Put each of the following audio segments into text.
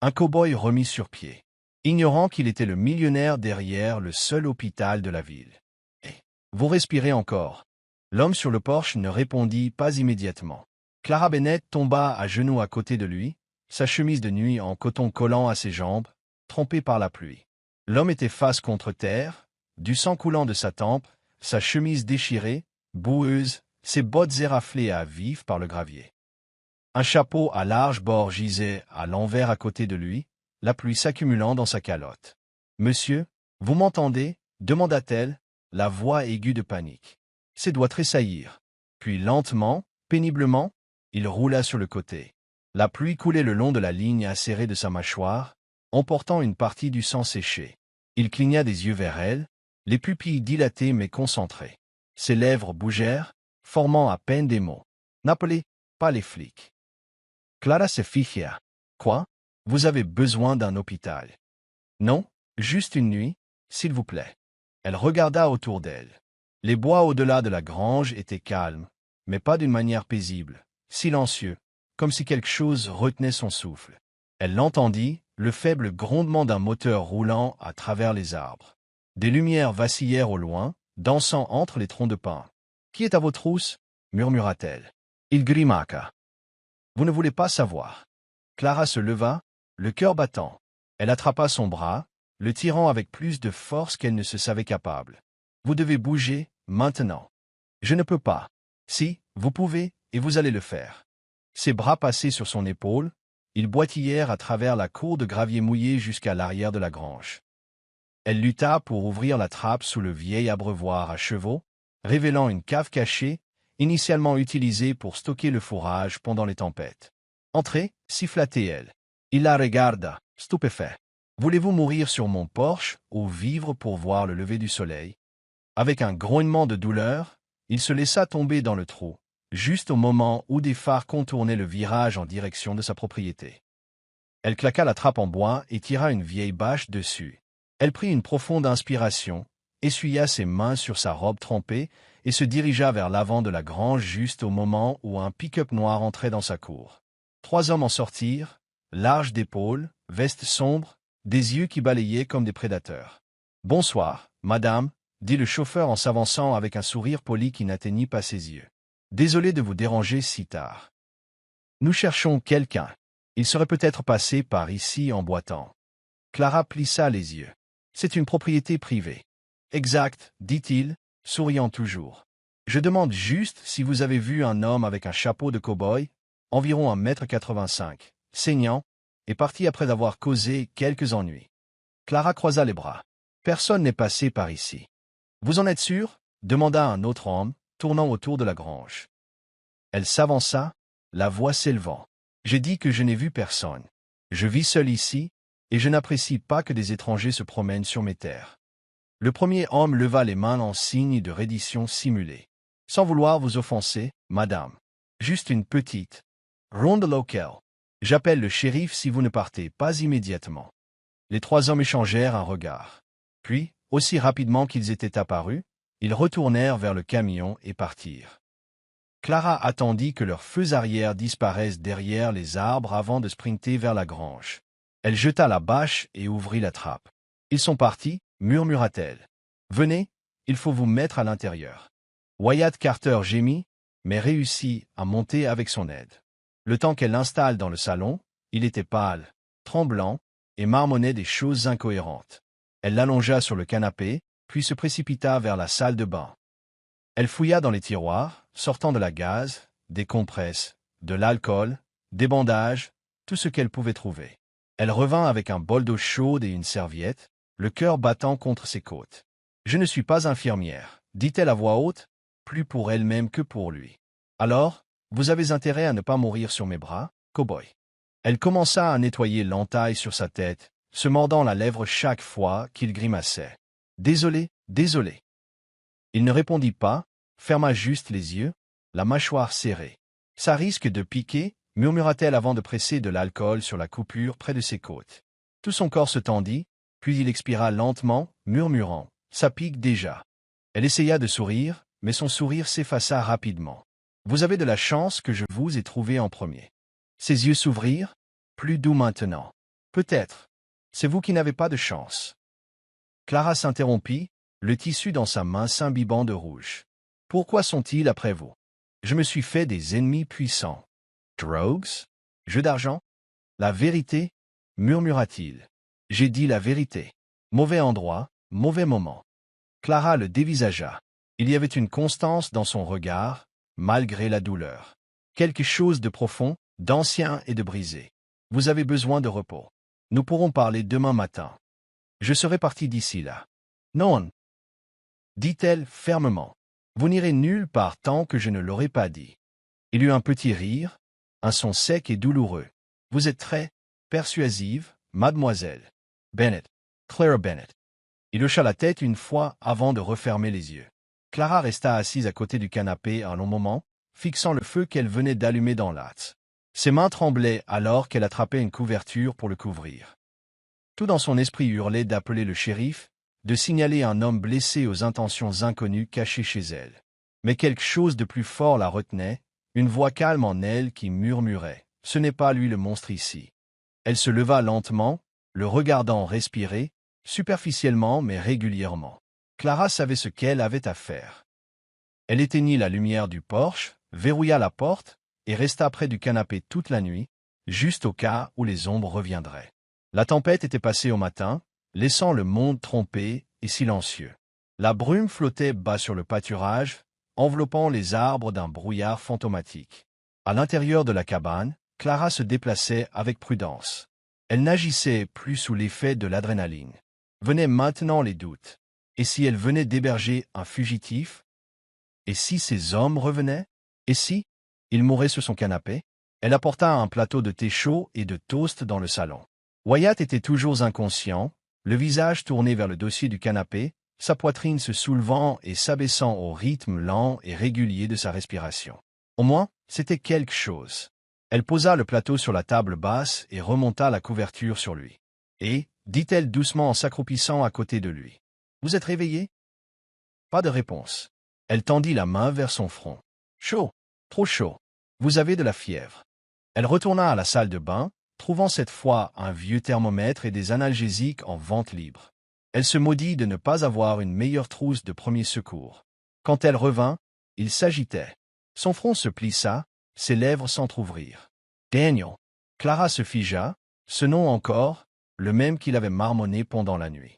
Un cow-boy remis sur pied, ignorant qu'il était le millionnaire derrière le seul hôpital de la ville. « Eh, vous respirez encore ?» L'homme sur le porche ne répondit pas immédiatement. Clara Bennett tomba à genoux à côté de lui, sa chemise de nuit en coton collant à ses jambes, trempée par la pluie. L'homme était face contre terre, du sang coulant de sa tempe, sa chemise déchirée, boueuse, ses bottes éraflées à vif par le gravier. Un chapeau à large bord gisait à l'envers à côté de lui, la pluie s'accumulant dans sa calotte. « Monsieur, vous m'entendez » demanda-t-elle, la voix aiguë de panique. Ses doigts tressaillirent. Puis lentement, péniblement, il roula sur le côté. La pluie coulait le long de la ligne acérée de sa mâchoire, emportant une partie du sang séché. Il cligna des yeux vers elle, les pupilles dilatées mais concentrées. Ses lèvres bougèrent, formant à peine des mots. « N'appelez pas les flics. » Clara se ficha. « Quoi? Vous avez besoin d'un hôpital. »« Non, juste une nuit, s'il vous plaît. » Elle regarda autour d'elle. Les bois au-delà de la grange étaient calmes, mais pas d'une manière paisible, silencieux, comme si quelque chose retenait son souffle. Elle l'entendit, le faible grondement d'un moteur roulant à travers les arbres. Des lumières vacillèrent au loin, dansant entre les troncs de pin. « Qui est à vos trousses » murmura-t-elle. Il grimaqua. « Vous ne voulez pas savoir. » Clara se leva, le cœur battant. Elle attrapa son bras, le tirant avec plus de force qu'elle ne se savait capable. « Vous devez bouger, maintenant. »« Je ne peux pas. »« Si, vous pouvez, et vous allez le faire. » Ses bras passés sur son épaule, ils boitillèrent à travers la cour de gravier mouillé jusqu'à l'arrière de la grange. Elle lutta pour ouvrir la trappe sous le vieil abreuvoir à chevaux, révélant une cave cachée, initialement utilisée pour stocker le fourrage pendant les tempêtes. « Entrez » siffla-t-elle. Il la regarda, stupéfait. « Voulez-vous mourir sur mon porche ou vivre pour voir le lever du soleil ?» Avec un grognement de douleur, il se laissa tomber dans le trou, juste au moment où des phares contournaient le virage en direction de sa propriété. Elle claqua la trappe en bois et tira une vieille bâche dessus. Elle prit une profonde inspiration, essuya ses mains sur sa robe trempée et se dirigea vers l'avant de la grange juste au moment où un pick-up noir entrait dans sa cour. 3 hommes en sortirent, larges d'épaules, vestes sombres, des yeux qui balayaient comme des prédateurs. « Bonsoir, madame » dit le chauffeur en s'avançant avec un sourire poli qui n'atteignit pas ses yeux. « Désolé de vous déranger si tard. Nous cherchons quelqu'un. Il serait peut-être passé par ici en boitant. » Clara plissa les yeux. « C'est une propriété privée. »« Exact, » dit-il, souriant toujours. « Je demande juste si vous avez vu un homme avec un chapeau de cow-boy, environ 1,85 m, saignant, et parti après avoir causé quelques ennuis. » Clara croisa les bras. « Personne n'est passé par ici. »« Vous en êtes sûr » demanda un autre homme, tournant autour de la grange. Elle s'avança, la voix s'élevant. « J'ai dit que je n'ai vu personne. Je vis seul ici, et je n'apprécie pas que des étrangers se promènent sur mes terres. » Le premier homme leva les mains en signe de reddition simulée. « Sans vouloir vous offenser, madame. Juste une petite ronde locale. J'appelle le shérif si vous ne partez pas immédiatement. » Les 3 hommes échangèrent un regard. Puis, aussi rapidement qu'ils étaient apparus, ils retournèrent vers le camion et partirent. Clara attendit que leurs feux arrière disparaissent derrière les arbres avant de sprinter vers la grange. Elle jeta la bâche et ouvrit la trappe. « Ils sont partis » murmura-t-elle. « Venez, il faut vous mettre à l'intérieur. » Wyatt Carter gémit, mais réussit à monter avec son aide. Le temps qu'elle l'installe dans le salon, il était pâle, tremblant, et marmonnait des choses incohérentes. Elle l'allongea sur le canapé, puis se précipita vers la salle de bain. Elle fouilla dans les tiroirs, sortant de la gaze, des compresses, de l'alcool, des bandages, tout ce qu'elle pouvait trouver. Elle revint avec un bol d'eau chaude et une serviette, le cœur battant contre ses côtes. « Je ne suis pas infirmière » dit-elle à voix haute, plus pour elle-même que pour lui. « Alors, vous avez intérêt à ne pas mourir sur mes bras, cow-boy. » Elle commença à nettoyer l'entaille sur sa tête, se mordant la lèvre chaque fois qu'il grimaçait. « Désolé, désolé. » Il ne répondit pas, ferma juste les yeux, la mâchoire serrée. « Ça risque de piquer » murmura-t-elle avant de presser de l'alcool sur la coupure près de ses côtes. Tout son corps se tendit, puis il expira lentement, murmurant « Ça pique déjà ». Elle essaya de sourire, mais son sourire s'effaça rapidement. « Vous avez de la chance que je vous ai trouvé en premier. » Ses yeux s'ouvrirent, plus doux maintenant. Peut-être. C'est vous qui n'avez pas de chance. Clara s'interrompit, le tissu dans sa main s'imbibant de rouge. Pourquoi sont-ils après vous? Je me suis fait des ennemis puissants. Drogues? Jeu d'argent? La vérité? Murmura-t-il. J'ai dit la vérité. Mauvais endroit, mauvais moment. Clara le dévisagea. Il y avait une constance dans son regard, malgré la douleur. Quelque chose de profond, d'ancien et de brisé. Vous avez besoin de repos. Nous pourrons parler demain matin. Je serai parti d'ici là. Non, dit-elle fermement. Vous n'irez nulle part tant que je ne l'aurai pas dit. Il eut un petit rire, un son sec et douloureux. Vous êtes très persuasive, mademoiselle. Bennett. Clara Bennett. Il hocha la tête une fois avant de refermer les yeux. Clara resta assise à côté du canapé un long moment, fixant le feu qu'elle venait d'allumer dans l'âtre. Ses mains tremblaient alors qu'elle attrapait une couverture pour le couvrir. Tout dans son esprit hurlait d'appeler le shérif, de signaler un homme blessé aux intentions inconnues caché chez elle. Mais quelque chose de plus fort la retenait, une voix calme en elle qui murmurait « Ce n'est pas lui le monstre ici ». Elle se leva lentement, le regardant respirer, superficiellement mais régulièrement. Clara savait ce qu'elle avait à faire. Elle éteignit la lumière du porche, verrouilla la porte et resta près du canapé toute la nuit, juste au cas où les ombres reviendraient. La tempête était passée au matin, laissant le monde trompé et silencieux. La brume flottait bas sur le pâturage, enveloppant les arbres d'un brouillard fantomatique. À l'intérieur de la cabane, Clara se déplaçait avec prudence. Elle n'agissait plus sous l'effet de l'adrénaline. Venaient maintenant les doutes. Et si elle venait d'héberger un fugitif? Et si ces hommes revenaient? Et si il mourait sur son canapé? Elle apporta un plateau de thé chaud et de toast dans le salon. Wyatt était toujours inconscient, le visage tourné vers le dossier du canapé, sa poitrine se soulevant et s'abaissant au rythme lent et régulier de sa respiration. Au moins, c'était quelque chose. Elle posa le plateau sur la table basse et remonta la couverture sur lui. Et, dit-elle doucement en s'accroupissant à côté de lui, « Vous êtes réveillé ?» Pas de réponse. Elle tendit la main vers son front. « Chaud, trop chaud. Vous avez de la fièvre. » Elle retourna à la salle de bain, trouvant cette fois un vieux thermomètre et des analgésiques en vente libre. Elle se maudit de ne pas avoir une meilleure trousse de premier secours. Quand elle revint, il s'agitait. Son front se plissa, ses lèvres s'entr'ouvrirent. Daniel. Clara se figea, ce nom encore, le même qu'il avait marmonné pendant la nuit.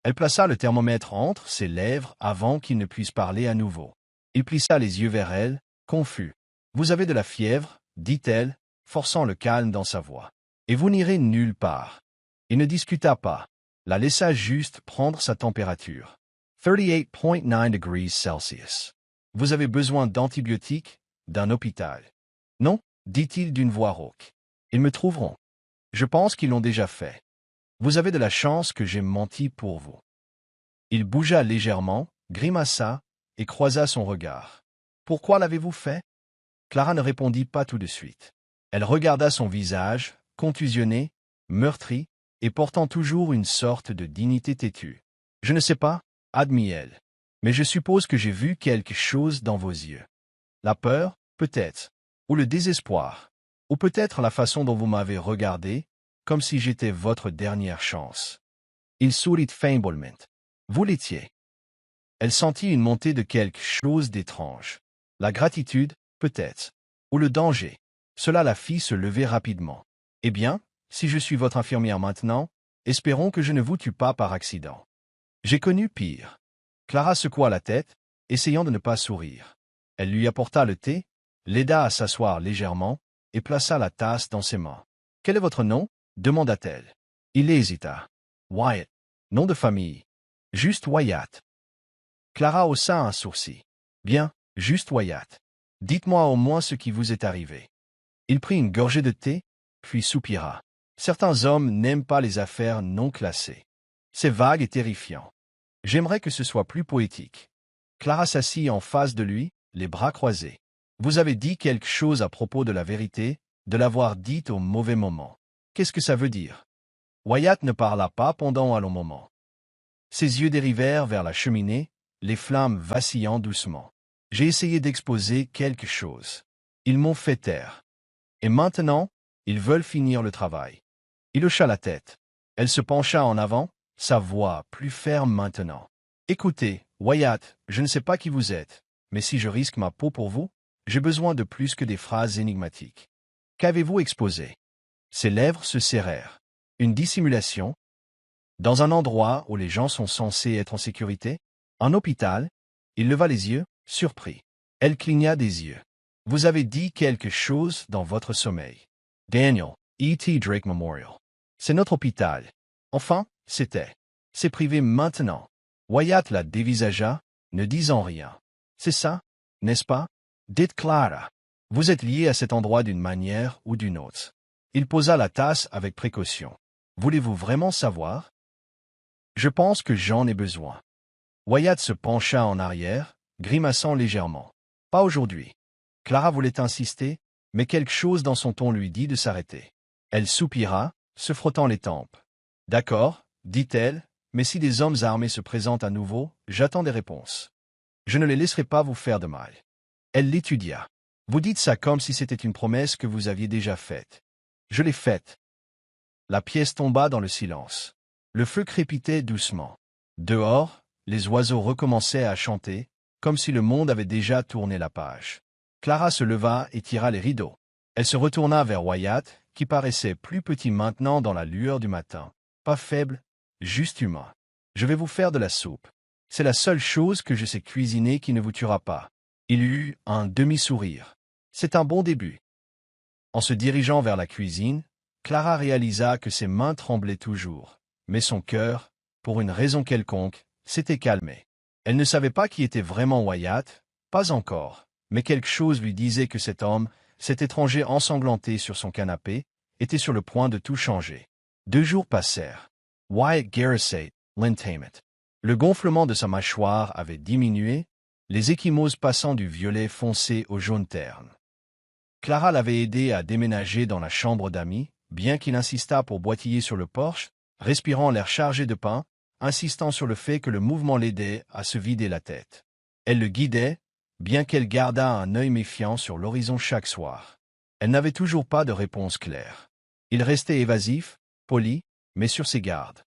Elle plaça le thermomètre entre ses lèvres avant qu'il ne puisse parler à nouveau. Il plissa les yeux vers elle, confus. « Vous avez de la fièvre, dit-elle, forçant le calme dans sa voix. Et vous n'irez nulle part. » Il ne discuta pas, la laissa juste prendre sa température. 38,9 degrés Celsius. Vous avez besoin d'antibiotiques, d'un hôpital. Non, dit-il d'une voix rauque. Ils me trouveront. Je pense qu'ils l'ont déjà fait. Vous avez de la chance que j'ai menti pour vous. Il bougea légèrement, grimaça et croisa son regard. Pourquoi l'avez-vous fait? Clara ne répondit pas tout de suite. Elle regarda son visage, contusionné, meurtri, et portant toujours une sorte de dignité têtue. Je ne sais pas, admit-elle, mais je suppose que j'ai vu quelque chose dans vos yeux. La peur, peut-être, ou le désespoir, ou peut-être la façon dont vous m'avez regardé, comme si j'étais votre dernière chance. Il sourit faiblement. Vous l'étiez. Elle sentit une montée de quelque chose d'étrange. La gratitude, peut-être, ou le danger. Cela la fit se lever rapidement. Eh bien, si je suis votre infirmière maintenant, espérons que je ne vous tue pas par accident. J'ai connu pire. Clara secoua la tête, essayant de ne pas sourire. Elle lui apporta le thé, l'aida à s'asseoir légèrement, et plaça la tasse dans ses mains. « Quel est votre nom ?» demanda-t-elle. Il hésita. « Wyatt. Nom de famille. Juste Wyatt. » Clara haussa un sourcil. « Bien, juste Wyatt. Dites-moi au moins ce qui vous est arrivé. » Il prit une gorgée de thé, puis soupira. Certains hommes n'aiment pas les affaires non classées. C'est vague et terrifiant. J'aimerais que ce soit plus poétique. Clara s'assit en face de lui, les bras croisés. Vous avez dit quelque chose à propos de la vérité, de l'avoir dite au mauvais moment. Qu'est-ce que ça veut dire? Wyatt ne parla pas pendant un long moment. Ses yeux dérivèrent vers la cheminée, les flammes vacillant doucement. J'ai essayé d'exposer quelque chose. Ils m'ont fait taire. Et maintenant, ils veulent finir le travail. Il hocha la tête. Elle se pencha en avant, sa voix plus ferme maintenant. Écoutez, Wyatt, je ne sais pas qui vous êtes, mais si je risque ma peau pour vous, j'ai besoin de plus que des phrases énigmatiques. Qu'avez-vous exposé? Ses lèvres se serrèrent. Une dissimulation? Dans un endroit où les gens sont censés être en sécurité? Un hôpital? Il leva les yeux, surpris. Elle cligna des yeux. Vous avez dit quelque chose dans votre sommeil. Daniel, E.T. Drake Memorial. C'est notre hôpital. Enfin, c'était. C'est privé maintenant. Wyatt la dévisagea, ne disant rien. C'est ça, n'est-ce pas? Dites Clara. Vous êtes lié à cet endroit d'une manière ou d'une autre. Il posa la tasse avec précaution. Voulez-vous vraiment savoir? Je pense que j'en ai besoin. Wyatt se pencha en arrière, grimaçant légèrement. Pas aujourd'hui. Clara voulait insister, mais quelque chose dans son ton lui dit de s'arrêter. Elle soupira, se frottant les tempes. D'accord, dit-elle, mais si des hommes armés se présentent à nouveau, j'attends des réponses. Je ne les laisserai pas vous faire de mal. Elle l'étudia. Vous dites ça comme si c'était une promesse que vous aviez déjà faite. Je l'ai faite. La pièce tomba dans le silence. Le feu crépitait doucement. Dehors, les oiseaux recommençaient à chanter, comme si le monde avait déjà tourné la page. Clara se leva et tira les rideaux. Elle se retourna vers Wyatt, qui paraissait plus petit maintenant dans la lueur du matin. Pas faible, juste humain. Je vais vous faire de la soupe. C'est la seule chose que je sais cuisiner qui ne vous tuera pas. Il eut un demi-sourire. C'est un bon début. En se dirigeant vers la cuisine, Clara réalisa que ses mains tremblaient toujours, mais son cœur, pour une raison quelconque, s'était calmé. Elle ne savait pas qui était vraiment Wyatt, pas encore, mais quelque chose lui disait que cet homme, cet étranger ensanglanté sur son canapé, était sur le point de tout changer. 2 jours passèrent. Wyatt Garrissate, Lintamet. Le gonflement de sa mâchoire avait diminué, les ecchymoses passant du violet foncé au jaune terne. Clara l'avait aidé à déménager dans la chambre d'amis, bien qu'il insistât pour boitiller sur le porche, respirant l'air chargé de pain, insistant sur le fait que le mouvement l'aidait à se vider la tête. Elle le guidait, bien qu'elle gardât un œil méfiant sur l'horizon chaque soir. Elle n'avait toujours pas de réponse claire. Il restait évasif, poli, mais sur ses gardes.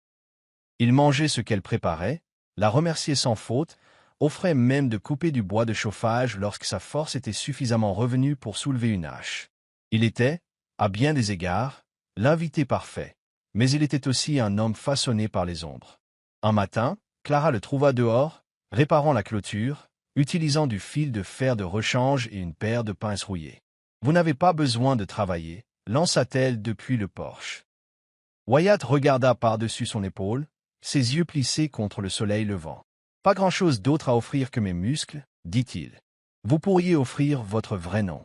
Il mangeait ce qu'elle préparait, la remerciait sans faute, offrait même de couper du bois de chauffage lorsque sa force était suffisamment revenue pour soulever une hache. Il était, à bien des égards, l'invité parfait, mais il était aussi un homme façonné par les ombres. Un matin, Clara le trouva dehors, réparant la clôture, utilisant du fil de fer de rechange et une paire de pinces rouillées. « Vous n'avez pas besoin de travailler », lança-t-elle depuis le porche. Wyatt regarda par-dessus son épaule, ses yeux plissés contre le soleil levant. « Pas grand-chose d'autre à offrir que mes muscles, dit-il. Vous pourriez offrir votre vrai nom. »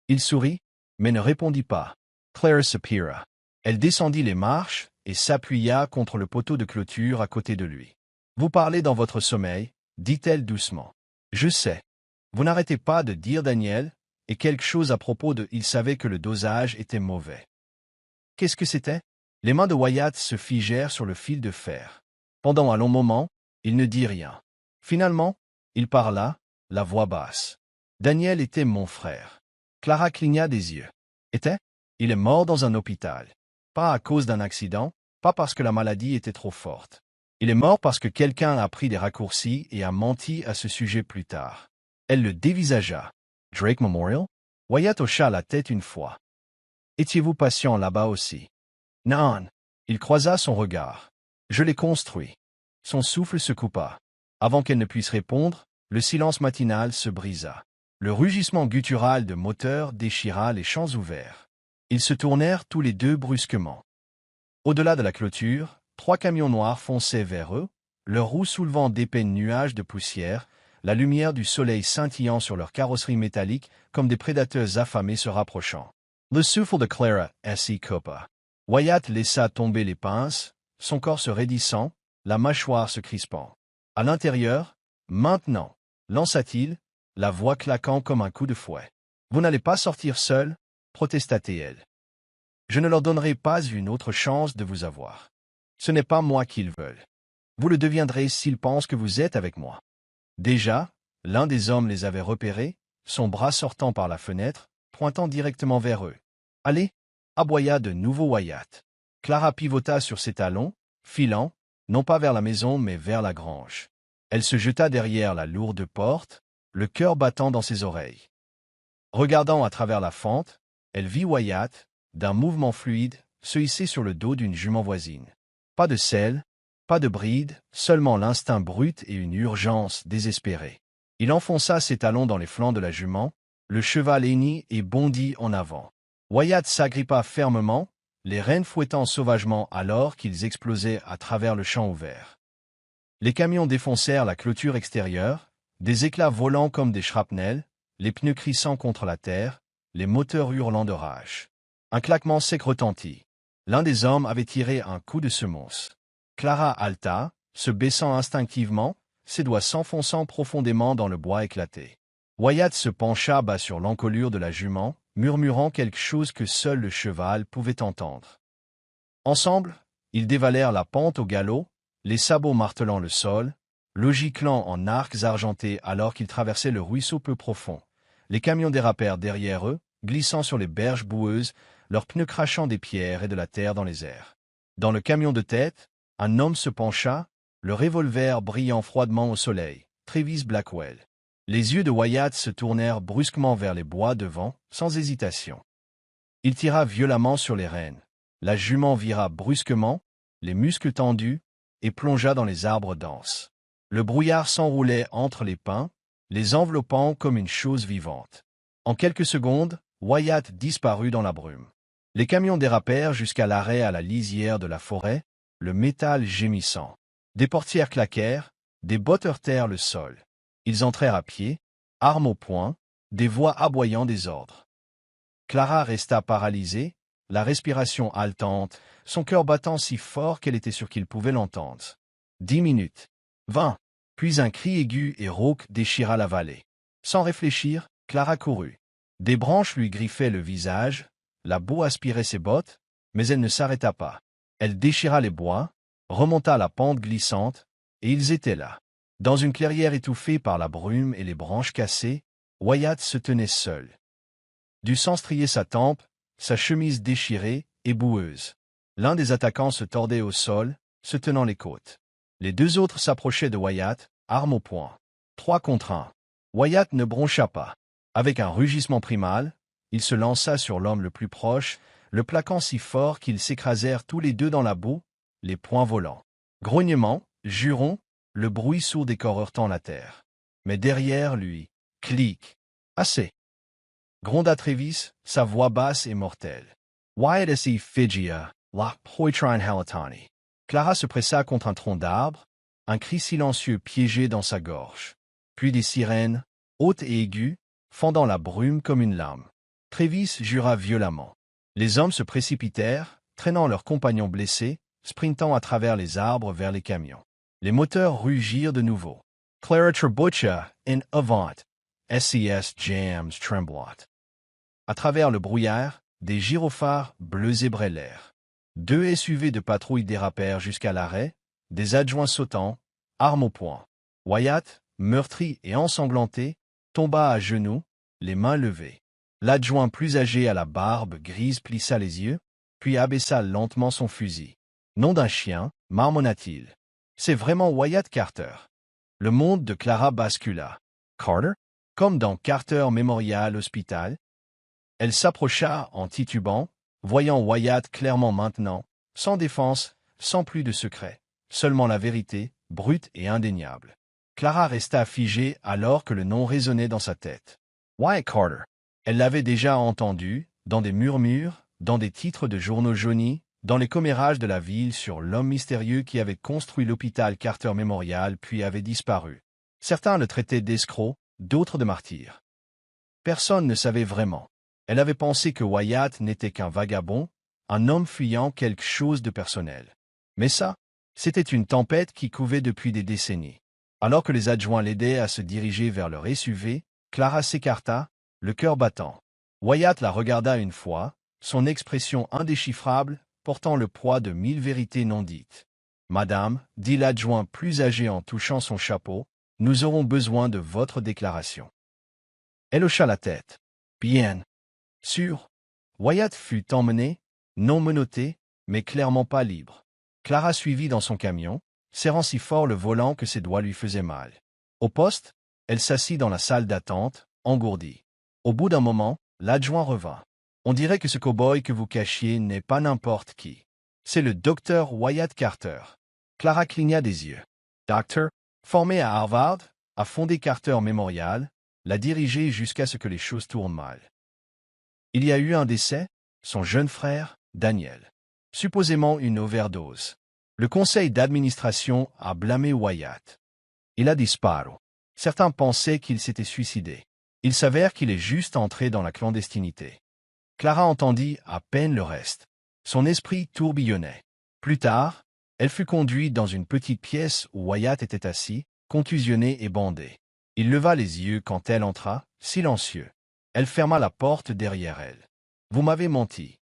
Il sourit, mais ne répondit pas. Clara soupira. Elle descendit les marches et s'appuya contre le poteau de clôture à côté de lui. « Vous parlez dans votre sommeil, dit-elle doucement. Je sais. Vous n'arrêtez pas de dire Daniel, et quelque chose à propos de « il savait que le dosage était mauvais ». Qu'est-ce que c'était? Les mains de Wyatt se figèrent sur le fil de fer. Pendant un long moment, il ne dit rien. Finalement, il parla, la voix basse. « Daniel était mon frère. » Clara cligna des yeux. « Était? Il est mort dans un hôpital. Pas à cause d'un accident, pas parce que la maladie était trop forte. Il est mort parce que quelqu'un a pris des raccourcis et a menti à ce sujet plus tard. » Elle le dévisagea. « Drake Memorial? » Wyatt hocha la tête une fois. « Étiez-vous patient là-bas aussi? » « Non. » Il croisa son regard. « Je l'ai construit. » Son souffle se coupa. Avant qu'elle ne puisse répondre, le silence matinal se brisa. Le rugissement guttural de moteur déchira les champs ouverts. Ils se tournèrent tous les deux brusquement. Au-delà de la clôture, 3 camions noirs fonçaient vers eux, leurs roues soulevant d'épais nuages de poussière, la lumière du soleil scintillant sur leurs carrosseries métalliques comme des prédateurs affamés se rapprochant. Le souffle de Clara s'y coupa. Wyatt laissa tomber les pinces, son corps se raidissant, la mâchoire se crispant. À l'intérieur, maintenant, lança-t-il, la voix claquant comme un coup de fouet. « Vous n'allez pas sortir seul, protesta-t-elle. Je ne leur donnerai pas une autre chance de vous avoir. Ce n'est pas moi qu'ils veulent. Vous le deviendrez s'ils pensent que vous êtes avec moi. » Déjà, l'un des hommes les avait repérés, son bras sortant par la fenêtre, pointant directement vers eux. « Allez !» aboya de nouveau Wyatt. Clara pivota sur ses talons, filant, non pas vers la maison mais vers la grange. Elle se jeta derrière la lourde porte, le cœur battant dans ses oreilles. Regardant à travers la fente, elle vit Wyatt, d'un mouvement fluide, se hisser sur le dos d'une jument voisine. Pas de selle, pas de bride, seulement l'instinct brut et une urgence désespérée. Il enfonça ses talons dans les flancs de la jument, le cheval hennit et bondit en avant. Wyatt s'agrippa fermement, les rênes fouettant sauvagement alors qu'ils explosaient à travers le champ ouvert. Les camions défoncèrent la clôture extérieure, des éclats volant comme des shrapnels, les pneus crissant contre la terre, les moteurs hurlant de rage. Un claquement sec retentit. L'un des hommes avait tiré un coup de semonce. Clara halta, se baissant instinctivement, ses doigts s'enfonçant profondément dans le bois éclaté. Wyatt se pencha bas sur l'encolure de la jument, murmurant quelque chose que seul le cheval pouvait entendre. Ensemble, ils dévalèrent la pente au galop, les sabots martelant le sol, le giclant en arcs argentés alors qu'ils traversaient le ruisseau peu profond. Les camions dérapèrent derrière eux, glissant sur les berges boueuses, leurs pneus crachant des pierres et de la terre dans les airs. Dans le camion de tête, un homme se pencha, le revolver brillant froidement au soleil. Travis Blackwell. Les yeux de Wyatt se tournèrent brusquement vers les bois devant, sans hésitation. Il tira violemment sur les rênes. La jument vira brusquement, les muscles tendus, et plongea dans les arbres denses. Le brouillard s'enroulait entre les pins, les enveloppant comme une chose vivante. En quelques secondes, Wyatt disparut dans la brume. Les camions dérapèrent jusqu'à l'arrêt à la lisière de la forêt, le métal gémissant. Des portières claquèrent, des bottes heurtèrent le sol. Ils entrèrent à pied, armes au poing, des voix aboyant des ordres. Clara resta paralysée, la respiration haletante, son cœur battant si fort qu'elle était sûre qu'il pouvait l'entendre. 10 minutes. 20. Puis un cri aigu et rauque déchira la vallée. Sans réfléchir, Clara courut. Des branches lui griffaient le visage, la boue aspirait ses bottes, mais elle ne s'arrêta pas. Elle déchira les bois, remonta la pente glissante, et ils étaient là. Dans une clairière étouffée par la brume et les branches cassées, Wyatt se tenait seul. Du sang striait sa tempe, sa chemise déchirée et boueuse. L'un des attaquants se tordait au sol, se tenant les côtes. Les deux autres s'approchaient de Wyatt, armes au poing. 3 contre 1. Wyatt ne broncha pas. Avec un rugissement primal, il se lança sur l'homme le plus proche, le plaquant si fort qu'ils s'écrasèrent tous les deux dans la boue, les poings volants. Grognements, jurons, le bruit sourd des corps heurtant la terre. Mais derrière lui, clic. Assez. Gronda Travis, sa voix basse et mortelle. Wyatt esi Figia, la poitrain halatani. Clara se pressa contre un tronc d'arbre, un cri silencieux piégé dans sa gorge. Puis des sirènes, hautes et aiguës, fendant la brume comme une lame. Travis jura violemment. Les hommes se précipitèrent, traînant leurs compagnons blessés, sprintant à travers les arbres vers les camions. Les moteurs rugirent de nouveau. Clara Trebucha in avant. SCS Jams Tremblot. À travers le brouillard, des gyrophares bleus ébraient l'air. 2 SUV de patrouille dérapèrent jusqu'à l'arrêt, des adjoints sautant, armes au poing. Wyatt, meurtri et ensanglanté, tomba à genoux, les mains levées. L'adjoint plus âgé à la barbe grise plissa les yeux, puis abaissa lentement son fusil. Nom d'un chien, marmonna-t-il. C'est vraiment Wyatt Carter. Le monde de Clara bascula. Carter? Comme dans Carter Memorial Hospital. Elle s'approcha en titubant, voyant Wyatt clairement maintenant, sans défense, sans plus de secret, seulement la vérité, brute et indéniable. Clara resta figée alors que le nom résonnait dans sa tête. Wyatt Carter. Elle l'avait déjà entendu, dans des murmures, dans des titres de journaux jaunis, dans les commérages de la ville sur l'homme mystérieux qui avait construit l'hôpital Carter Memorial puis avait disparu. Certains le traitaient d'escroc, d'autres de martyr. Personne ne savait vraiment. Elle avait pensé que Wyatt n'était qu'un vagabond, un homme fuyant quelque chose de personnel. Mais ça, c'était une tempête qui couvait depuis des décennies. Alors que les adjoints l'aidaient à se diriger vers leur SUV, Clara s'écarta, le cœur battant. Wyatt la regarda une fois, son expression indéchiffrable, portant le poids de 1000 vérités non dites. « Madame, dit l'adjoint plus âgé en touchant son chapeau, nous aurons besoin de votre déclaration. » Elle hocha la tête. « Bien. Sûr. » Wyatt fut emmené, non menotté, mais clairement pas libre. Clara suivit dans son camion, serrant si fort le volant que ses doigts lui faisaient mal. Au poste, elle s'assit dans la salle d'attente, engourdie. Au bout d'un moment, l'adjoint revint. On dirait que ce cow-boy que vous cachiez n'est pas n'importe qui. C'est le docteur Wyatt Carter. Clara cligna des yeux. Docteur, formé à Harvard, a fondé Carter Memorial, l'a dirigé jusqu'à ce que les choses tournent mal. Il y a eu un décès, son jeune frère, Daniel. Supposément une overdose. Le conseil d'administration a blâmé Wyatt. Il a disparu. Certains pensaient qu'il s'était suicidé. Il s'avère qu'il est juste entré dans la clandestinité. Clara entendit à peine le reste. Son esprit tourbillonnait. Plus tard, elle fut conduite dans une petite pièce où Wyatt était assis, contusionné et bandé. Il leva les yeux quand elle entra, silencieux. Elle ferma la porte derrière elle. « Vous m'avez menti. »«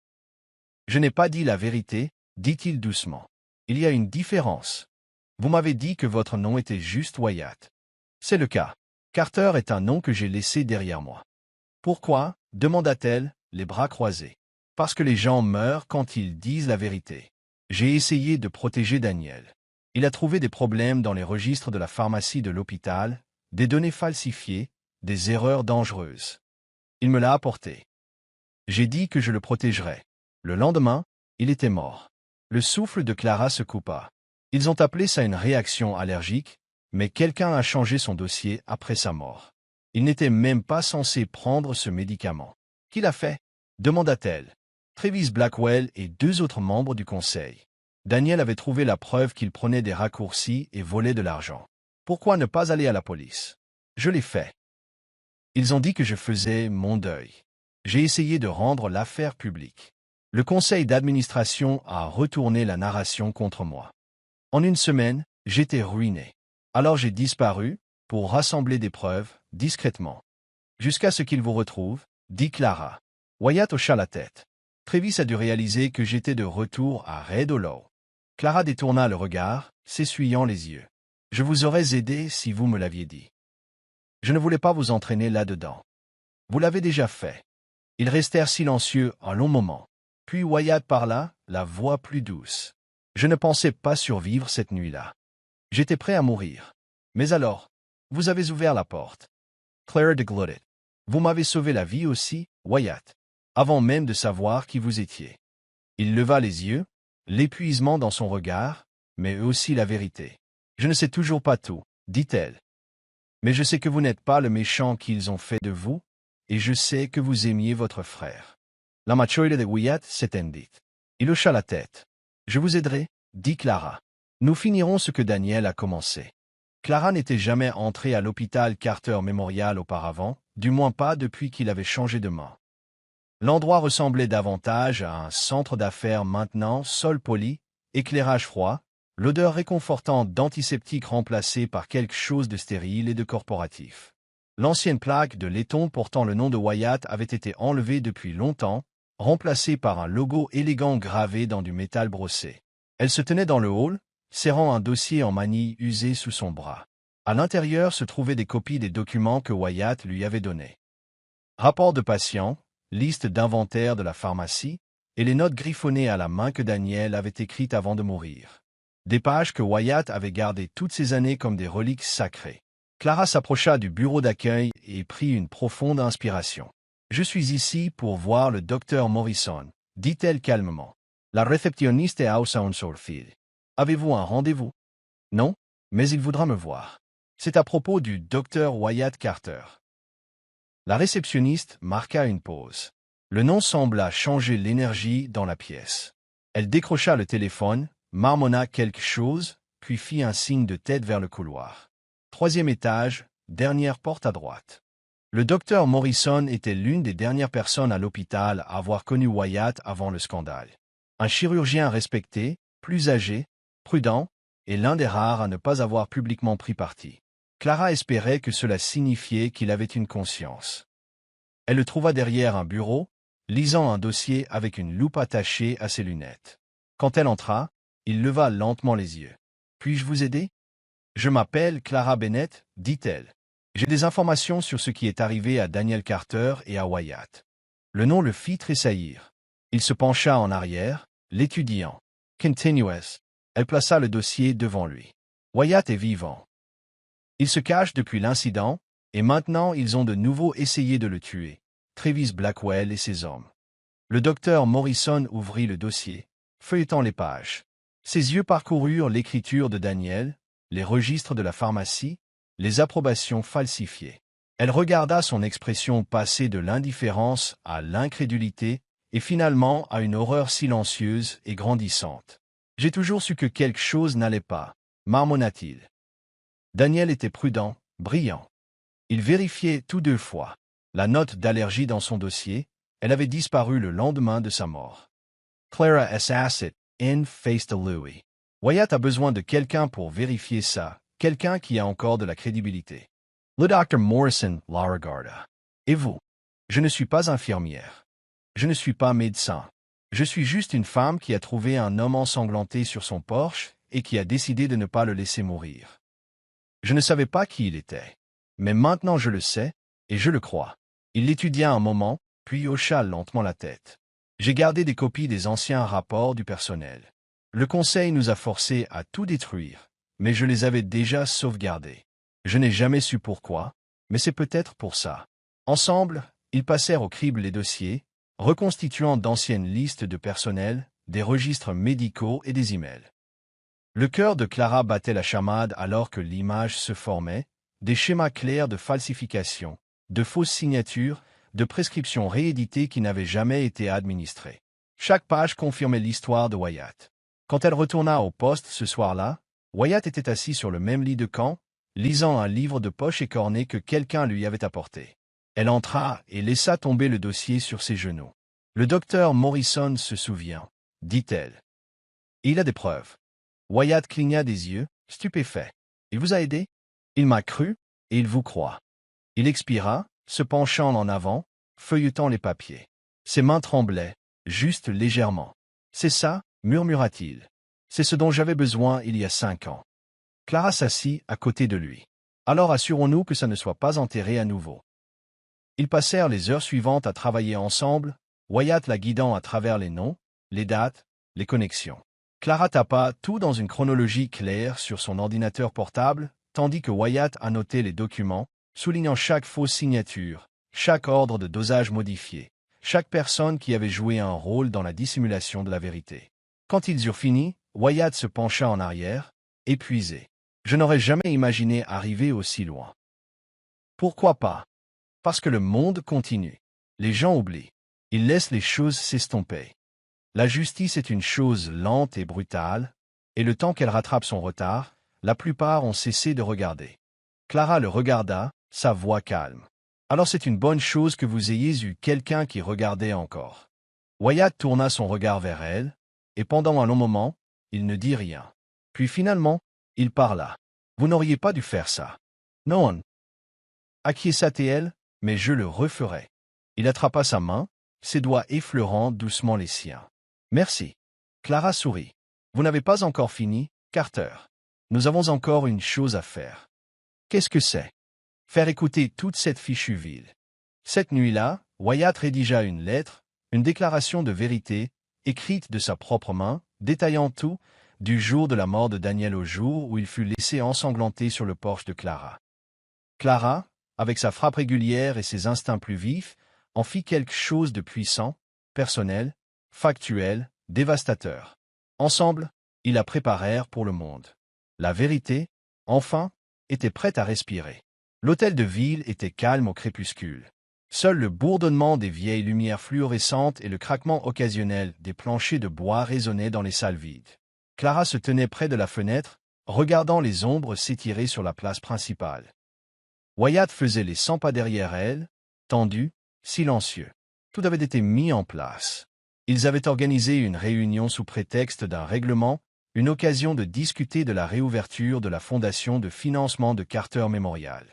Je n'ai pas dit la vérité, » dit-il doucement. « Il y a une différence. Vous m'avez dit que votre nom était juste Wyatt. C'est le cas. Carter est un nom que j'ai laissé derrière moi. »« Pourquoi ?» demanda-t-elle, les bras croisés. « Parce que les gens meurent quand ils disent la vérité. J'ai essayé de protéger Daniel. Il a trouvé des problèmes dans les registres de la pharmacie de l'hôpital, des données falsifiées, des erreurs dangereuses. Il me l'a apporté. J'ai dit que je le protégerais. Le lendemain, il était mort. » Le souffle de Clara se coupa. Ils ont appelé ça une réaction allergique, mais quelqu'un a changé son dossier après sa mort. Il n'était même pas censé prendre ce médicament. « Qui l'a fait ?» demanda-t-elle. Travis Blackwell et 2 autres membres du conseil. Daniel avait trouvé la preuve qu'il prenait des raccourcis et volait de l'argent. Pourquoi ne pas aller à la police? Je l'ai fait. Ils ont dit que je faisais mon deuil. J'ai essayé de rendre l'affaire publique. Le conseil d'administration a retourné la narration contre moi. En une semaine, j'étais ruiné. Alors j'ai disparu, pour rassembler des preuves, discrètement. Jusqu'à ce qu'il vous retrouve, dit Clara. Wyatt hocha la tête. Travis a dû réaliser que j'étais de retour à Red Hollow. Clara détourna le regard, s'essuyant les yeux. Je vous aurais aidé si vous me l'aviez dit. Je ne voulais pas vous entraîner là-dedans. Vous l'avez déjà fait. Ils restèrent silencieux un long moment. Puis Wyatt parla, la voix plus douce. Je ne pensais pas survivre cette nuit-là. J'étais prêt à mourir. Mais alors, vous avez ouvert la porte. Claire déglutit. Vous m'avez sauvé la vie aussi, Wyatt, avant même de savoir qui vous étiez. Il leva les yeux, l'épuisement dans son regard, mais aussi la vérité. Je ne sais toujours pas tout, dit-elle. Mais je sais que vous n'êtes pas le méchant qu'ils ont fait de vous, et je sais que vous aimiez votre frère. La maturité de Wyatt s'étendit. Il hocha la tête. Je vous aiderai, dit Clara. Nous finirons ce que Daniel a commencé. Clara n'était jamais entrée à l'hôpital Carter Memorial auparavant, du moins pas depuis qu'il avait changé de main. L'endroit ressemblait davantage à un centre d'affaires maintenant, sol poli, éclairage froid, l'odeur réconfortante d'antiseptique remplacée par quelque chose de stérile et de corporatif. L'ancienne plaque de laiton portant le nom de Wyatt avait été enlevée depuis longtemps, remplacée par un logo élégant gravé dans du métal brossé. Elle se tenait dans le hall, serrant un dossier en manille usé sous son bras. À l'intérieur se trouvaient des copies des documents que Wyatt lui avait donnés. Rapport de patient, liste d'inventaire de la pharmacie, et les notes griffonnées à la main que Daniel avait écrites avant de mourir. Des pages que Wyatt avait gardées toutes ces années comme des reliques sacrées. Clara s'approcha du bureau d'accueil et prit une profonde inspiration. « Je suis ici pour voir le docteur Morrison, » dit-elle calmement. La réceptionniste est haussa un sourcil. « Avez-vous un rendez-vous? » « Non, mais il voudra me voir. C'est à propos du docteur Wyatt Carter. » La réceptionniste marqua une pause. Le nom sembla changer l'énergie dans la pièce. Elle décrocha le téléphone, marmonna quelque chose, puis fit un signe de tête vers le couloir. 3e étage, dernière porte à droite. Le docteur Morrison était l'une des dernières personnes à l'hôpital à avoir connu Wyatt avant le scandale. Un chirurgien respecté, plus âgé, prudent, et l'un des rares à ne pas avoir publiquement pris parti. Clara espérait que cela signifiait qu'il avait une conscience. Elle le trouva derrière un bureau, lisant un dossier avec une loupe attachée à ses lunettes. Quand elle entra, il leva lentement les yeux. « Puis-je vous aider? »« Je m'appelle Clara Bennett, » dit-elle. « J'ai des informations sur ce qui est arrivé à Daniel Carter et à Wyatt. » Le nom le fit tressaillir. Il se pencha en arrière, L'étudiant. Continuous. Elle plaça le dossier devant lui. Wyatt est vivant. Il se cache depuis l'incident, et maintenant ils ont de nouveau essayé de le tuer. Travis Blackwell et ses hommes. Le docteur Morrison ouvrit le dossier, feuilletant les pages. Ses yeux parcoururent l'écriture de Daniel, les registres de la pharmacie, les approbations falsifiées. Elle regarda son expression passer de l'indifférence à l'incrédulité et finalement à une horreur silencieuse et grandissante. « J'ai toujours su que quelque chose n'allait pas, » marmonna-t-il. Daniel était prudent, brillant. Il vérifiait tout 2 fois. La note d'allergie dans son dossier, elle avait disparu le lendemain de sa mort. Clara Assassin, in face to Louis. Wyatt a besoin de quelqu'un pour vérifier ça, quelqu'un qui a encore de la crédibilité. Le Dr Morrison la regarda. Et vous? Je ne suis pas infirmière. Je ne suis pas médecin. Je suis juste une femme qui a trouvé un homme ensanglanté sur son porche et qui a décidé de ne pas le laisser mourir. Je ne savais pas qui il était. Mais maintenant je le sais, et je le crois. Il l'étudia un moment, puis hocha lentement la tête. J'ai gardé des copies des anciens rapports du personnel. Le conseil nous a forcés à tout détruire, mais je les avais déjà sauvegardés. Je n'ai jamais su pourquoi, mais c'est peut-être pour ça. Ensemble, ils passèrent au crible les dossiers, reconstituant d'anciennes listes de personnel, des registres médicaux et des emails. Le cœur de Clara battait la chamade alors que l'image se formait, des schémas clairs de falsification, de fausses signatures, de prescriptions rééditées qui n'avaient jamais été administrées. Chaque page confirmait l'histoire de Wyatt. Quand elle retourna au poste ce soir-là, Wyatt était assis sur le même lit de camp, lisant un livre de poche écorné que quelqu'un lui avait apporté. Elle entra et laissa tomber le dossier sur ses genoux. « Le docteur Morrison se souvient, » dit-elle. « Il a des preuves. » Wyatt cligna des yeux, stupéfait. « Il vous a aidé? » « Il m'a cru, et il vous croit. » Il expira, se penchant en avant, feuilletant les papiers. Ses mains tremblaient, juste légèrement. « C'est ça, » murmura-t-il. « C'est ce dont j'avais besoin il y a 5 ans. » Clara s'assit à côté de lui. « Alors assurons-nous que ça ne soit pas enterré à nouveau. » Ils passèrent les heures suivantes à travailler ensemble, Wyatt la guidant à travers les noms, les dates, les connexions. Clara tapa tout dans une chronologie claire sur son ordinateur portable, tandis que Wyatt annotait les documents, soulignant chaque fausse signature, chaque ordre de dosage modifié, chaque personne qui avait joué un rôle dans la dissimulation de la vérité. Quand ils eurent fini, Wyatt se pencha en arrière, épuisé. « Je n'aurais jamais imaginé arriver aussi loin. » Pourquoi pas? Parce que le monde continue. Les gens oublient. Ils laissent les choses s'estomper. La justice est une chose lente et brutale, et le temps qu'elle rattrape son retard, la plupart ont cessé de regarder. Clara le regarda, sa voix calme. « Alors c'est une bonne chose que vous ayez eu quelqu'un qui regardait encore. » Wyatt tourna son regard vers elle, et pendant un long moment, il ne dit rien. Puis finalement, il parla. « Vous n'auriez pas dû faire ça. »« Non. » acquiesça-t-elle, « mais je le referai. » Il attrapa sa main, ses doigts effleurant doucement les siens. « Merci. » Clara sourit. « Vous n'avez pas encore fini, Carter. Nous avons encore une chose à faire. » Qu'est-ce que c'est? Faire écouter toute cette fichue ville. Cette nuit-là, Wyatt rédigea une lettre, une déclaration de vérité, écrite de sa propre main, détaillant tout, du jour de la mort de Daniel au jour où il fut laissé ensanglanté sur le porche de Clara. Clara, avec sa frappe régulière et ses instincts plus vifs, en fit quelque chose de puissant, personnel, factuel, dévastateur. Ensemble, ils la préparèrent pour le monde. La vérité, enfin, était prête à respirer. L'hôtel de ville était calme au crépuscule. Seul le bourdonnement des vieilles lumières fluorescentes et le craquement occasionnel des planchers de bois résonnaient dans les salles vides. Clara se tenait près de la fenêtre, regardant les ombres s'étirer sur la place principale. Wyatt faisait les 100 pas derrière elle, tendu, silencieux. Tout avait été mis en place. Ils avaient organisé une réunion sous prétexte d'un règlement, une occasion de discuter de la réouverture de la fondation de financement de Carter Memorial.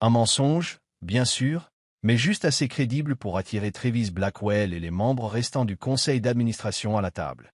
Un mensonge, bien sûr, mais juste assez crédible pour attirer Travis Blackwell et les membres restants du conseil d'administration à la table.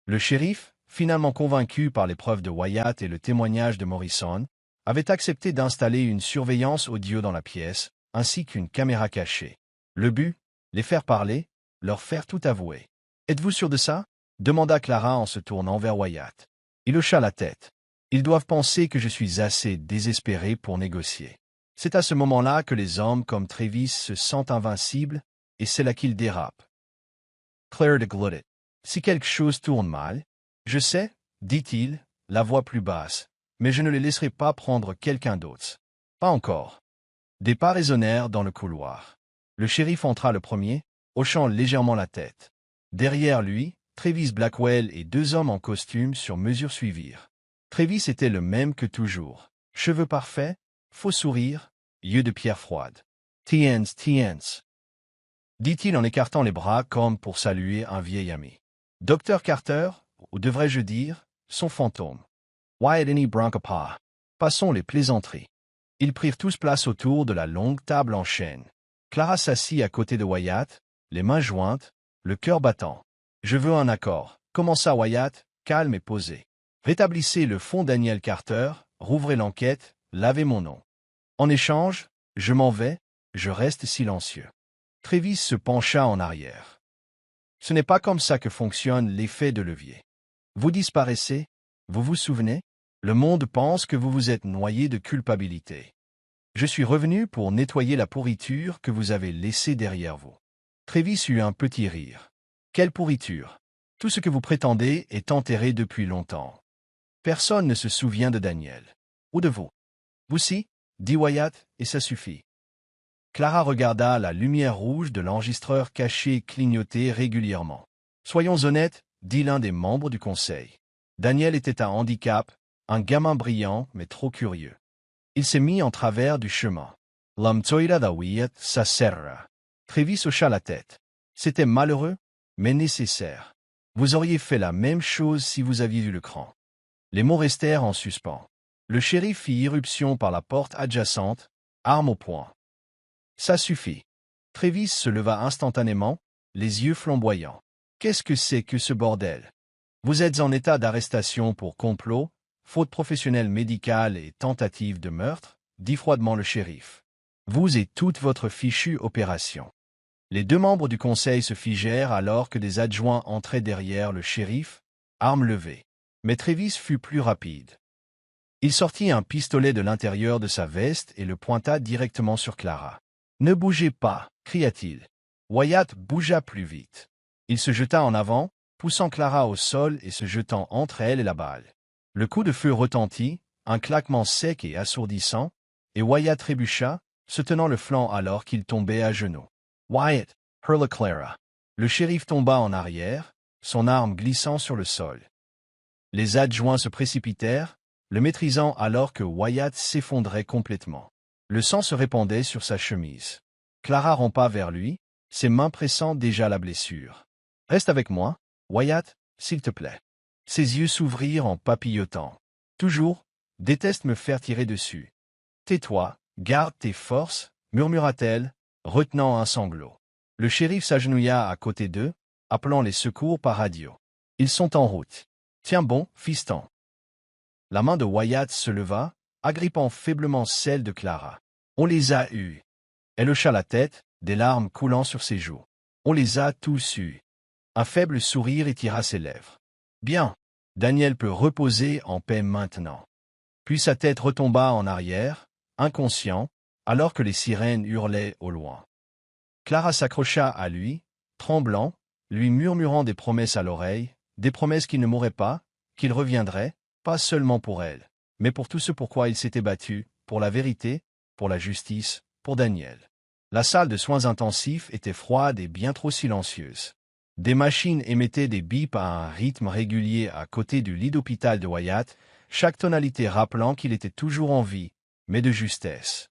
Le shérif, finalement convaincu par les preuves de Wyatt et le témoignage de Morrison, avait accepté d'installer une surveillance audio dans la pièce, ainsi qu'une caméra cachée. Le but, les faire parler, leur faire tout avouer. « Êtes-vous sûr de ça? » demanda Clara en se tournant vers Wyatt. Il hocha la tête. Ils doivent penser que je suis assez désespéré pour négocier. C'est à ce moment-là que les hommes comme Travis se sentent invincibles, et c'est là qu'ils dérapent. Claire de Glutted. Si quelque chose tourne mal, je sais, dit-il, la voix plus basse, mais je ne les laisserai pas prendre quelqu'un d'autre. Pas encore. Des pas résonnèrent dans le couloir. Le shérif entra le premier, hochant légèrement la tête. Derrière lui, Travis Blackwell et deux hommes en costume sur mesure suivirent. Travis était le même que toujours. Cheveux parfaits, faux sourire, yeux de pierre froide. Tiens, dit-il en écartant les bras comme pour saluer un vieil ami. Docteur Carter, ou devrais-je dire, son fantôme. Wyatt n'y branque pas. Passons les plaisanteries. Ils prirent tous place autour de la longue table en chêne. Clara s'assit à côté de Wyatt, les mains jointes, le cœur battant. Je veux un accord, commença Wyatt, calme et posé. Rétablissez le fond Daniel Carter, rouvrez l'enquête, lavez mon nom. En échange, je m'en vais, je reste silencieux. Travis se pencha en arrière. Ce n'est pas comme ça que fonctionne l'effet de levier. Vous disparaissez, vous vous souvenez? Le monde pense que vous vous êtes noyé de culpabilité. Je suis revenu pour nettoyer la pourriture que vous avez laissée derrière vous. Travis eut un petit rire. Quelle pourriture? Tout ce que vous prétendez est enterré depuis longtemps. Personne ne se souvient de Daniel. Ou de vous. Vous si, dit Wyatt, et ça suffit. Clara regarda la lumière rouge de l'enregistreur caché clignoter régulièrement. Soyons honnêtes, dit l'un des membres du conseil. Daniel était un handicap, un gamin brillant mais trop curieux. Il s'est mis en travers du chemin. L'amtoira da Wyatt, ça serra. Travis hocha la tête. C'était malheureux, mais nécessaire. Vous auriez fait la même chose si vous aviez vu le cran. Les mots restèrent en suspens. Le shérif fit irruption par la porte adjacente, arme au poing. Ça suffit. Travis se leva instantanément, les yeux flamboyants. Qu'est-ce que c'est que ce bordel? Vous êtes en état d'arrestation pour complot, faute professionnelle médicale et tentative de meurtre, dit froidement le shérif. Vous et toute votre fichue opération. Les deux membres du conseil se figèrent alors que des adjoints entraient derrière le shérif, armes levées. Mais Travis fut plus rapide. Il sortit un pistolet de l'intérieur de sa veste et le pointa directement sur Clara. « Ne bougez pas !» cria-t-il. Wyatt bougea plus vite. Il se jeta en avant, poussant Clara au sol et se jetant entre elle et la balle. Le coup de feu retentit, un claquement sec et assourdissant, et Wyatt trébucha, se tenant le flanc alors qu'il tombait à genoux. « Wyatt !» hurla Clara. Le shérif tomba en arrière, son arme glissant sur le sol. Les adjoints se précipitèrent, le maîtrisant alors que Wyatt s'effondrait complètement. Le sang se répandait sur sa chemise. Clara rampa vers lui, ses mains pressant déjà la blessure. « Reste avec moi, Wyatt, s'il te plaît. » Ses yeux s'ouvrirent en papillotant. « Toujours, déteste me faire tirer dessus. »« Tais-toi, garde tes forces, » murmura-t-elle, retenant un sanglot. Le shérif s'agenouilla à côté d'eux, appelant les secours par radio. « Ils sont en route. Tiens bon, fiston. » La main de Wyatt se leva, agrippant faiblement celle de Clara. « On les a eus. » Elle hocha la tête, des larmes coulant sur ses joues. « On les a tous eus. » Un faible sourire étira ses lèvres. « Bien. Daniel peut reposer en paix maintenant. » Puis sa tête retomba en arrière, inconscient, alors que les sirènes hurlaient au loin. Clara s'accrocha à lui, tremblant, lui murmurant des promesses à l'oreille, des promesses qu'il ne mourrait pas, qu'il reviendrait, pas seulement pour elle, mais pour tout ce pourquoi il s'était battu, pour la vérité, pour la justice, pour Daniel. La salle de soins intensifs était froide et bien trop silencieuse. Des machines émettaient des bips à un rythme régulier à côté du lit d'hôpital de Wyatt, chaque tonalité rappelant qu'il était toujours en vie, mais de justesse.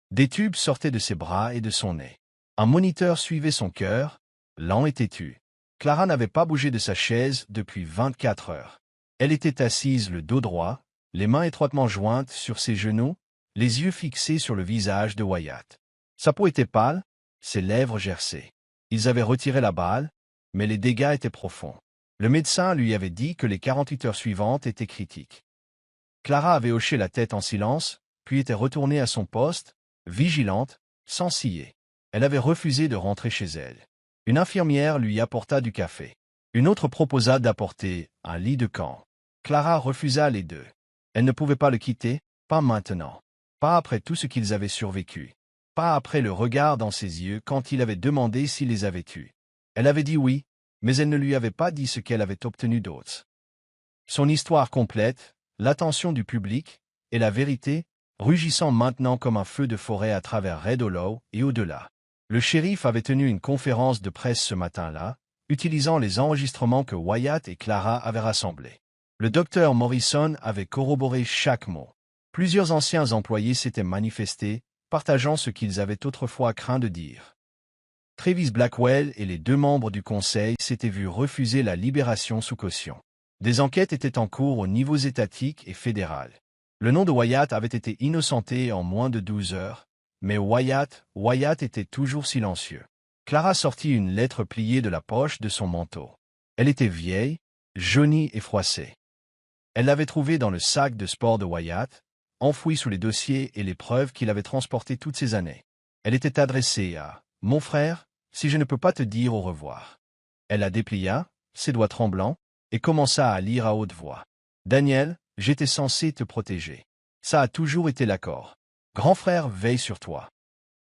Des tubes sortaient de ses bras et de son nez. Un moniteur suivait son cœur, lent et têtu. Clara n'avait pas bougé de sa chaise depuis 24 heures. Elle était assise le dos droit, les mains étroitement jointes sur ses genoux, les yeux fixés sur le visage de Wyatt. Sa peau était pâle, ses lèvres gercées. Ils avaient retiré la balle, mais les dégâts étaient profonds. Le médecin lui avait dit que les 48 heures suivantes étaient critiques. Clara avait hoché la tête en silence, puis était retournée à son poste, vigilante, sans ciller. Elle avait refusé de rentrer chez elle. Une infirmière lui apporta du café. Une autre proposa d'apporter un lit de camp. Clara refusa les deux. Elle ne pouvait pas le quitter, pas maintenant. Pas après tout ce qu'ils avaient survécu. Pas après le regard dans ses yeux quand il avait demandé s'il les avait tués. Elle avait dit oui, mais elle ne lui avait pas dit ce qu'elle avait obtenu d'autre. Son histoire complète, l'attention du public, et la vérité, rugissant maintenant comme un feu de forêt à travers Red Hollow et au-delà. Le shérif avait tenu une conférence de presse ce matin-là, utilisant les enregistrements que Wyatt et Clara avaient rassemblés. Le docteur Morrison avait corroboré chaque mot. Plusieurs anciens employés s'étaient manifestés, partageant ce qu'ils avaient autrefois craint de dire. Travis Blackwell et les deux membres du conseil s'étaient vus refuser la libération sous caution. Des enquêtes étaient en cours aux niveaux étatiques et fédéral. Le nom de Wyatt avait été innocenté en moins de 12 heures, mais Wyatt était toujours silencieux. Clara sortit une lettre pliée de la poche de son manteau. Elle était vieille, jaunie et froissée. Elle l'avait trouvée dans le sac de sport de Wyatt, enfouie sous les dossiers et les preuves qu'il avait transportées toutes ces années. Elle était adressée à « Mon frère, si je ne peux pas te dire au revoir ». Elle la déplia, ses doigts tremblants, et commença à lire à haute voix. « Daniel, j'étais censé te protéger. Ça a toujours été l'accord. Grand frère veille sur toi.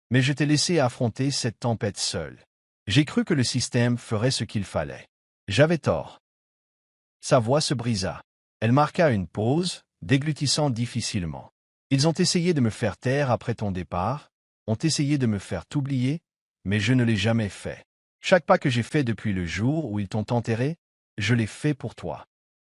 Mais je t'ai laissé affronter cette tempête seule. J'ai cru que le système ferait ce qu'il fallait. J'avais tort. » Sa voix se brisa. Elle marqua une pause, déglutissant difficilement. Ils ont essayé de me faire taire après ton départ, ont essayé de me faire t'oublier, mais je ne l'ai jamais fait. Chaque pas que j'ai fait depuis le jour où ils t'ont enterré, je l'ai fait pour toi.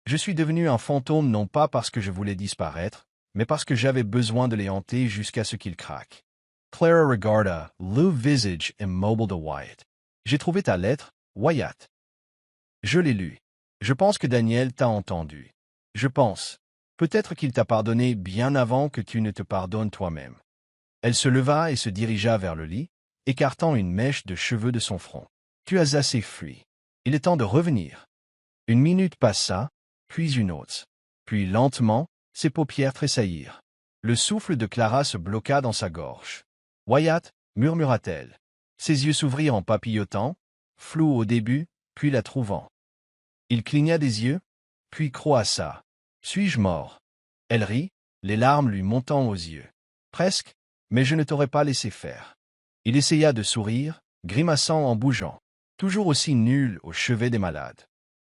Je suis devenu un fantôme non pas parce que je voulais disparaître, mais parce que j'avais besoin de les hanter jusqu'à ce qu'ils craquent. Clara regarda le visage immobile de Wyatt. J'ai trouvé ta lettre, Wyatt. Je l'ai lue. Je pense que Daniel t'a entendu. Je pense. Peut-être qu'il t'a pardonné bien avant que tu ne te pardonnes toi-même. Elle se leva et se dirigea vers le lit, écartant une mèche de cheveux de son front. Tu as assez fui. Il est temps de revenir. Une minute passa, puis une autre. Puis lentement, ses paupières tressaillirent. Le souffle de Clara se bloqua dans sa gorge. Wyatt, murmura-t-elle. Ses yeux s'ouvrirent en papillotant, flous au début, puis la trouvant. Il cligna des yeux, puis croassa. Suis-je mort? Elle rit, les larmes lui montant aux yeux. Presque, mais je ne t'aurais pas laissé faire. Il essaya de sourire, grimaçant en bougeant. Toujours aussi nul au chevet des malades.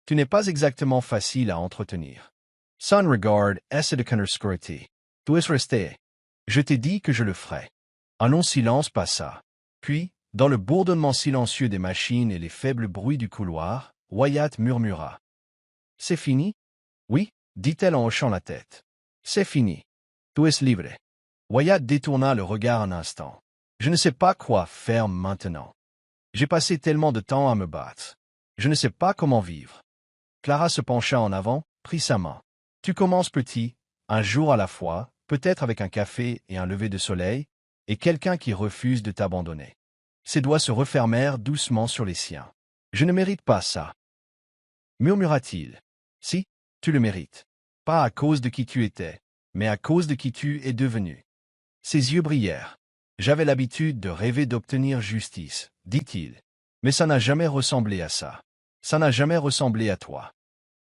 Tu n'es pas exactement facile à entretenir. Son regard essaie de connerscorter. Tu es resté. Je t'ai dit que je le ferais. Un long silence passa. Puis, dans le bourdonnement silencieux des machines et les faibles bruits du couloir, Wyatt murmura. C'est fini? Oui, dit-elle en hochant la tête. C'est fini. Tu es libre. Wyatt détourna le regard un instant. Je ne sais pas quoi faire maintenant. J'ai passé tellement de temps à me battre. Je ne sais pas comment vivre. Clara se pencha en avant, prit sa main. Tu commences petit, un jour à la fois, peut-être avec un café et un lever de soleil, et quelqu'un qui refuse de t'abandonner. Ses doigts se refermèrent doucement sur les siens. Je ne mérite pas ça, murmura-t-il. Si, tu le mérites. Pas à cause de qui tu étais, mais à cause de qui tu es devenu. Ses yeux brillèrent. J'avais l'habitude de rêver d'obtenir justice, dit-il. Mais ça n'a jamais ressemblé à ça. Ça n'a jamais ressemblé à toi.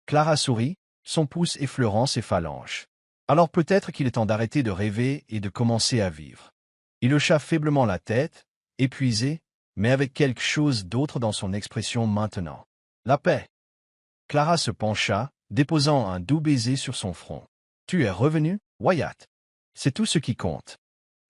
Clara sourit, son pouce effleurant ses phalanges. Alors peut-être qu'il est temps d'arrêter de rêver et de commencer à vivre. Il hocha faiblement la tête, épuisé, mais avec quelque chose d'autre dans son expression maintenant. La paix. Clara se pencha, déposant un doux baiser sur son front. Tu es revenu, Wyatt. C'est tout ce qui compte.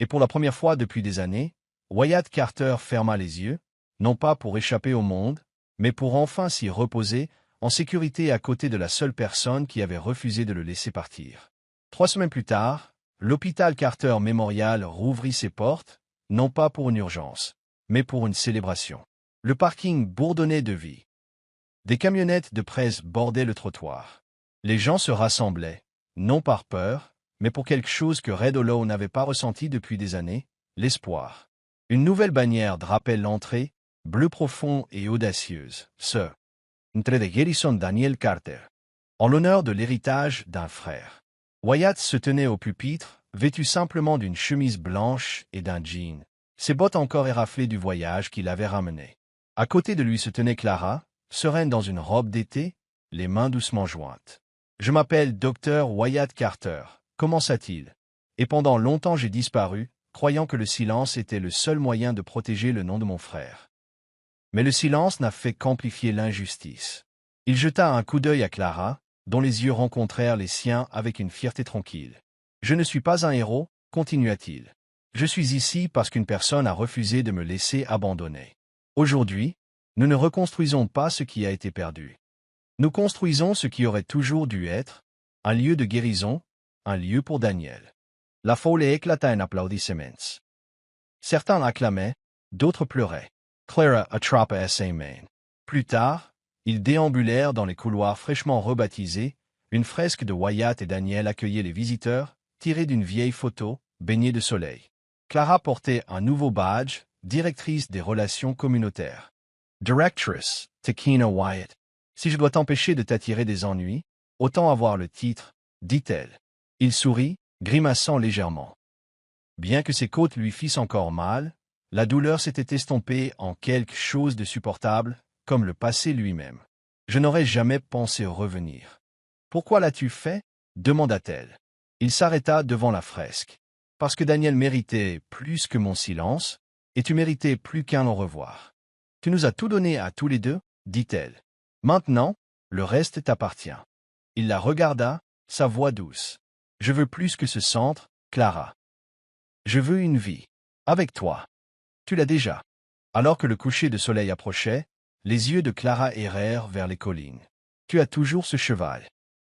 Et pour la première fois depuis des années, Wyatt Carter ferma les yeux, non pas pour échapper au monde, mais pour enfin s'y reposer, en sécurité à côté de la seule personne qui avait refusé de le laisser partir. 3 semaines plus tard, l'hôpital Carter Memorial rouvrit ses portes, non pas pour une urgence, mais pour une célébration. Le parking bourdonnait de vie. Des camionnettes de presse bordaient le trottoir. Les gens se rassemblaient, non par peur, mais pour quelque chose que Red Hollow n'avait pas ressenti depuis des années, l'espoir. Une nouvelle bannière drapait l'entrée, bleu profond et audacieuse, ce Entre de Garrison Daniel Carter, en l'honneur de l'héritage d'un frère. Wyatt se tenait au pupitre, vêtu simplement d'une chemise blanche et d'un jean, ses bottes encore éraflées du voyage qu'il avait ramené. À côté de lui se tenait Clara, sereine dans une robe d'été, les mains doucement jointes. « Je m'appelle Dr. Wyatt Carter, commença-t-il. Et pendant longtemps j'ai disparu, croyant que le silence était le seul moyen de protéger le nom de mon frère. Mais le silence n'a fait qu'amplifier l'injustice. » Il jeta un coup d'œil à Clara, dont les yeux rencontrèrent les siens avec une fierté tranquille. « Je ne suis pas un héros, continua-t-il. Je suis ici parce qu'une personne a refusé de me laisser abandonner. Aujourd'hui, nous ne reconstruisons pas ce qui a été perdu. Nous construisons ce qui aurait toujours dû être, un lieu de guérison, un lieu pour Daniel. » La foule éclata en applaudissements. Certains l'acclamaient, d'autres pleuraient. Clara attrapa ses mains. Plus tard, ils déambulèrent dans les couloirs fraîchement rebaptisés, une fresque de Wyatt et Daniel accueillait les visiteurs, tirée d'une vieille photo, baignée de soleil. Clara portait un nouveau badge, directrice des relations communautaires. Directrice, Takina Wyatt. Si je dois t'empêcher de t'attirer des ennuis, autant avoir le titre, dit-elle. Il sourit, grimaçant légèrement. Bien que ses côtes lui fissent encore mal, la douleur s'était estompée en quelque chose de supportable, comme le passé lui-même. Je n'aurais jamais pensé revenir. Pourquoi l'as-tu fait? Demanda-t-elle. Il s'arrêta devant la fresque. Parce que Daniel méritait plus que mon silence, et tu méritais plus qu'un au revoir. Tu nous as tout donné à tous les deux, dit-elle. Maintenant, le reste t'appartient. Il la regarda, sa voix douce. Je veux plus que ce centre, Clara. Je veux une vie. Avec toi. Tu l'as déjà. Alors que le coucher de soleil approchait, les yeux de Clara errèrent vers les collines. Tu as toujours ce cheval.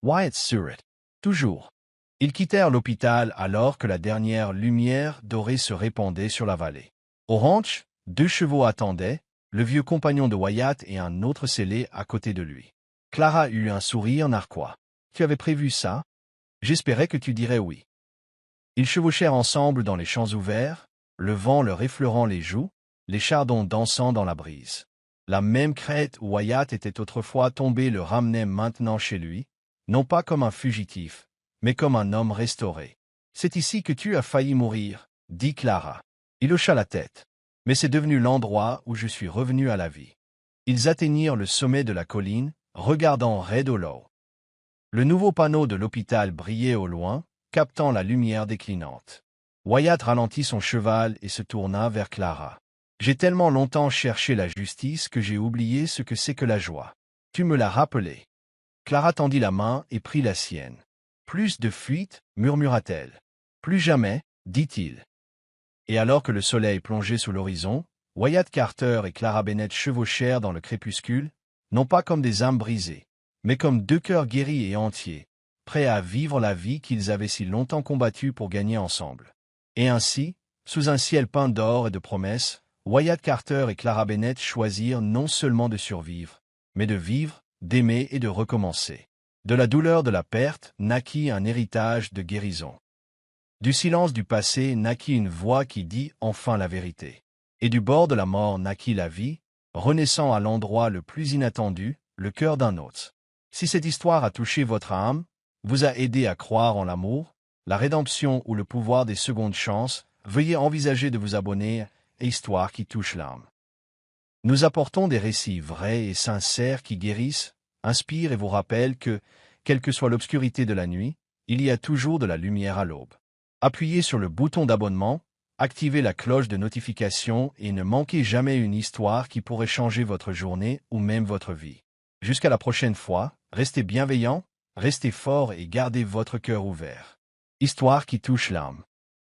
Wyatt Surratt. Toujours. Ils quittèrent l'hôpital alors que la dernière lumière dorée se répandait sur la vallée. Au ranch, 2 chevaux attendaient, le vieux compagnon de Wyatt et un autre scellé à côté de lui. Clara eut un sourire narquois. Tu avais prévu ça? J'espérais que tu dirais oui. Ils chevauchèrent ensemble dans les champs ouverts, le vent leur effleurant les joues, les chardons dansant dans la brise. La même crête où Wyatt était autrefois tombé le ramenait maintenant chez lui, non pas comme un fugitif, mais comme un homme restauré. « C'est ici que tu as failli mourir, » dit Clara. Il hocha la tête. « Mais c'est devenu l'endroit où je suis revenu à la vie. » Ils atteignirent le sommet de la colline, regardant Red Hollow. Le nouveau panneau de l'hôpital brillait au loin, captant la lumière déclinante. Wyatt ralentit son cheval et se tourna vers Clara. « J'ai tellement longtemps cherché la justice que j'ai oublié ce que c'est que la joie. Tu me l'as rappelé. » Clara tendit la main et prit la sienne. « Plus de fuite, murmura-t-elle. « Plus jamais, dit-il. » Et alors que le soleil plongeait sous l'horizon, Wyatt Carter et Clara Bennett chevauchèrent dans le crépuscule, non pas comme des âmes brisées, mais comme 2 cœurs guéris et entiers, prêts à vivre la vie qu'ils avaient si longtemps combattue pour gagner ensemble. Et ainsi, sous un ciel peint d'or et de promesses, Wyatt Carter et Clara Bennett choisirent non seulement de survivre, mais de vivre, d'aimer et de recommencer. De la douleur de la perte naquit un héritage de guérison. Du silence du passé naquit une voix qui dit enfin la vérité. Et du bord de la mort naquit la vie, renaissant à l'endroit le plus inattendu, le cœur d'un autre. Si cette histoire a touché votre âme, vous a aidé à croire en l'amour, la rédemption ou le pouvoir des secondes chances, veuillez envisager de vous abonner à Histoire qui touche l'âme. Nous apportons des récits vrais et sincères qui guérissent, inspirent et vous rappellent que, quelle que soit l'obscurité de la nuit, il y a toujours de la lumière à l'aube. Appuyez sur le bouton d'abonnement, activez la cloche de notification et ne manquez jamais une histoire qui pourrait changer votre journée ou même votre vie. Jusqu'à la prochaine fois, restez bienveillants, restez forts et gardez votre cœur ouvert. Histoire qui touche l'âme.